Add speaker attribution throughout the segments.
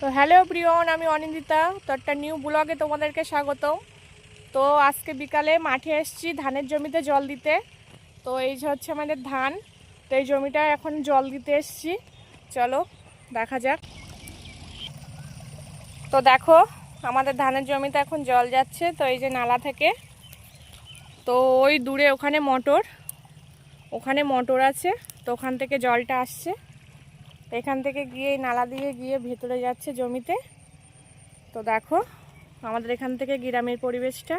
Speaker 1: তো হ্যালো প্রিয়ন, আমি অনিন্দিতা। তো একটা নিউ ব্লগে তোমাদেরকে স্বাগত। তো আজকে বিকালে মাঠে এসেছি ধানের জমিতে জল দিতে। তো এই যে হচ্ছে আমাদের ধান। তো এই জমিটা এখন জল দিতে এসেছি, চলো দেখা যাক। তো দেখো, আমাদের ধানের জমিতে এখন জল যাচ্ছে। তো এই যে নালা থেকে, তো ওই দূরে ওখানে মোটর আছে। তো ওখান থেকে জলটা আসছে, এখান থেকে গিয়ে নালা দিয়ে গিয়ে ভেতরে যাচ্ছে জমিতে। তো দেখো আমাদের এখান থেকে গ্রামের পরিবেশটা,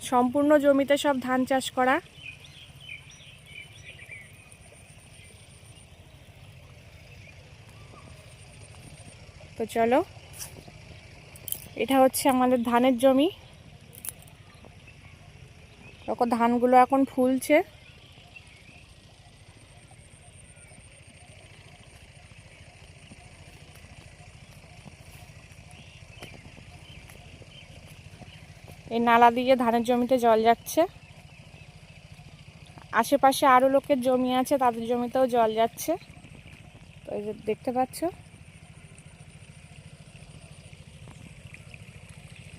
Speaker 1: সম্পূর্ণ জমিতে সব ধান চাষ করা। তো চলো, এটা হচ্ছে আমাদের ধানের জমি। দেখো ধানগুলো এখন ফুলছে। এই নালা দিয়ে ধানের জমিতে জল যাচ্ছে। আশেপাশে আরো লোকের জমি আছে, তাদের জমিতেও জল যাচ্ছে। তো এই যে দেখতে পাচ্ছ,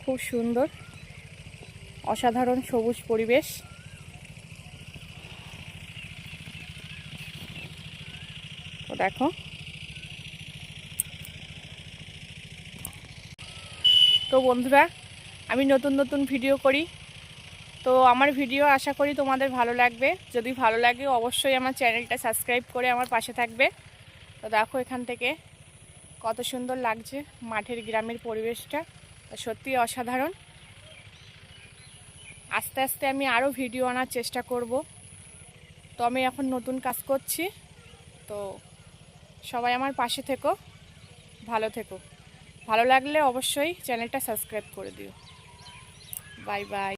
Speaker 1: খুব সুন্দর অসাধারণ সবুজ পরিবেশ। তো দেখো, তো বন্ধুরা, আমি নতুন নতুন ভিডিও করি। তো আমার ভিডিও আশা করি তোমাদের ভালো লাগবে। যদি ভালো লাগে অবশ্যই আমার চ্যানেলটা সাবস্ক্রাইব করে আমার পাশে থাকবে। তো দেখো এখান থেকে কত সুন্দর লাগছে মাঠের গ্রামের পরিবেশটা, সত্যি অসাধারণ। আস্তে আস্তে আমি আরও ভিডিও আনার চেষ্টা করব। তো আমি এখন নতুন কাজ করছি। তো সবাই আমার পাশে থেকো, ভালো থেকো। ভালো লাগলে অবশ্যই চ্যানেলটা সাবস্ক্রাইব করে দিও। Bye bye.